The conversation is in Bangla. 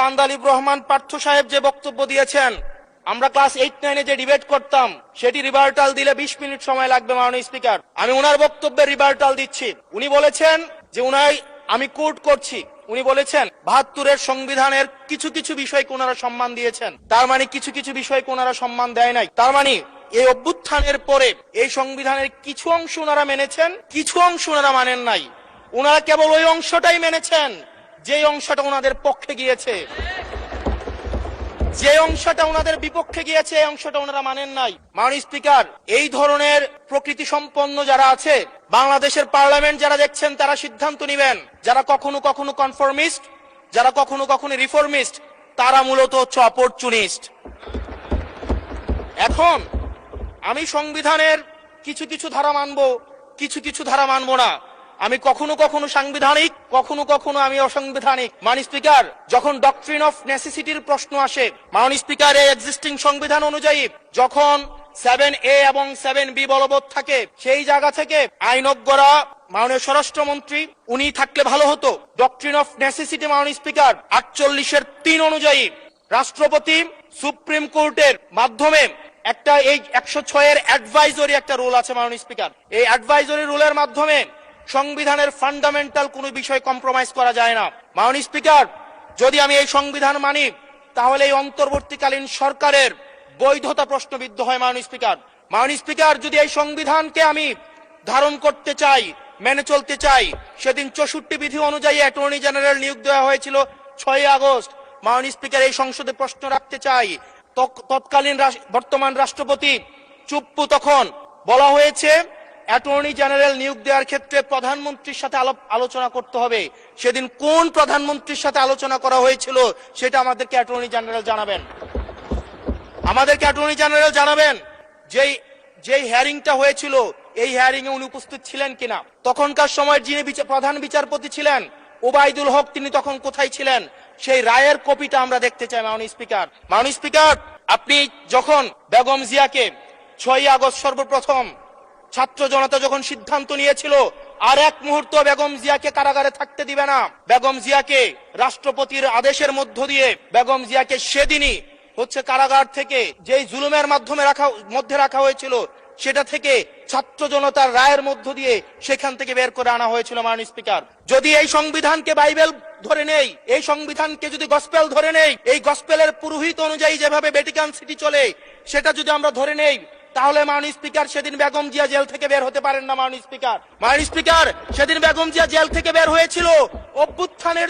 আন্দালিব রহমান পার্থ সাহেব যে বক্তব্য দিয়েছেন, আমরা ক্লাস 8-9 যে ডিবেট করতাম সেটি রিভার্টাল দিলে 20 মিনিট সময় লাগবে মাননীয় স্পিকার। আমি ওনার বক্তব্যের রিভার্টাল দিচ্ছি। উনি বলেছেন যে আমি কোট করছি, উনি বলেছেন 72-এর সংবিধানের কিছু কিছু বিষয়কে ওনারা সম্মান দিয়েছেন। তার মানে কিছু কিছু বিষয়কে ওনারা সম্মান দেয় নাই। তার মানে এই অভ্যুত্থানের পরে এই সংবিধানের কিছু অংশ ওনারা মেনেছেন, কিছু অংশ ওনারা মানেন নাই। ওনারা কেবল ওই অংশটাই মেনেছেন যে অংশটা ওনাদের পক্ষে গিয়েছে, যে অংশটা ওনাদের বিপক্ষে গিয়েছে এই অংশটা ওনারা মানেন নাই। মাননীয় স্পিকার, এই ধরনের প্রকৃতি সম্পন্ন যারা আছে বাংলাদেশের পার্লামেন্ট যারা দেখছেন তারা সিদ্ধান্ত নেবেন। যারা কখনো কখনো কনফর্মিস্ট, যারা কখনো কখনো রিফর্মিস্ট, তারা মূলত হচ্ছে অপরচুনিস্ট। এখন আমি সংবিধানের কিছু কিছু ধারা মানব, কিছু কিছু ধারা মানব না। আমি কখনো কখনো সাংবিধানিক, কখনো কখনো আমি অসাংবিধানিক। মাননীয় স্পিকার, যখন ডক্ট্রিন অফ নেসেসিটির প্রশ্ন আসে, মাননীয় স্পিকার, এই এক্সিস্টিং সংবিধান অনুযায়ী যখন 7A এবং 7B বলবৎ থাকে, সেই জায়গা থেকে আইনজ্ঞরা, মাননীয় স্বরাষ্ট্রমন্ত্রী উনি থাকলে ভালো হতো। ডক্ট্রিন অফ নেসেসিটি মাননীয় স্পিকার 48-3 অনুযায়ী রাষ্ট্রপতি সুপ্রিম কোর্টের মাধ্যমে একটা এই 106-এর অ্যাডভাইজরি একটা রুল আছে মাননীয় স্পিকার। এই অ্যাডভাইজরি রুলের মাধ্যমে সংবিধানের ফান্ডামেন্টাল কোনো বিষয় কম্প্রোমাইজ করা যায় না। মাননীয় স্পিকার, যদি আমি এই সংবিধান মানি তাহলে এই অন্তর্বর্তীকালীন সরকারের বৈধতা প্রশ্নবিদ্ধ হয়। মাননীয় স্পিকার, মাননীয় স্পিকার, যদি এই সংবিধানকে আমি ধারণ করতে চাই, মেনে চলতে চাই, সেদিন 64 বিধি অনুযায়ী অ্যাটর্নি জেনারেল নিয়োগ দেওয়া হয়েছিল 6 আগস্ট। মাননীয় স্পিকার, এই সংসদে প্রশ্ন রাখতে চাই, তৎকালীন বর্তমান রাষ্ট্রপতি চুপ্পু, তখন বলা হয়েছে অ্যাটর্নি জেনারেল নিয়োগ দেওয়ার ক্ষেত্রে প্রধানমন্ত্রীর সাথে আলোচনা করতে হবে। সেদিন কোন প্রধানমন্ত্রীর সাথে আলোচনা করা হয়েছিল সেটা আমাদেরকে অ্যাটর্নি জেনারেল জানাবেন। আমাদেরকে অ্যাটর্নি জেনারেল জানাবেন যেই হিয়ারিংটা হয়েছিল এই হিয়ারিং এ উনি উপস্থিত ছিলেন কিনা। তখনকার সময় যিনি প্রধান বিচারপতি ছিলেন ওবায়দুল হক, তিনি তখন কোথায় ছিলেন, সেই রায়ের কপিটা আমরা দেখতে চাই। মাননীয় স্পিকার, মাননীয় স্পিকার, আপনি যখন বেগম জিয়াকে 6 আগস্ট সর্বপ্রথম ছাত্র জনতা যখন সিদ্ধান্ত নিয়েছিল আর এক মুহূর্ত বেগম জিয়াকে কারাগারে থাকতে দিবে না, বেগম জিয়াকে রাষ্ট্রপতির আদেশের মধ্য দিয়ে বেগম জিয়াকে সেদিনই হচ্ছে কারাগার থেকে যেই জুলুমের মধ্যে রাখা হয়েছিল সেটা থেকে ছাত্র জনতার রায়ের মধ্য দিয়ে সেখান থেকে বের করে আনা হয়েছিল। মাননীয় স্পিকার, যদি এই সংবিধানকে বাইবেল ধরে নেই, এই সংবিধানকে যদি গসপেল ধরে নেই, এই গসপেলের পুরোহিত অনুযায়ী যেভাবে ভ্যাটিকান সিটি চলে সেটা যদি আমরা ধরে নেই, তাহলে মাননীয় স্পিকার সেদিন বেগম জিয়া জেল থেকে বের হতে পারেন না। মাননীয় স্পিকার, সেদিন বেগম জিয়া জেল থেকে বের হয়েছিল অভ্যুত্থানের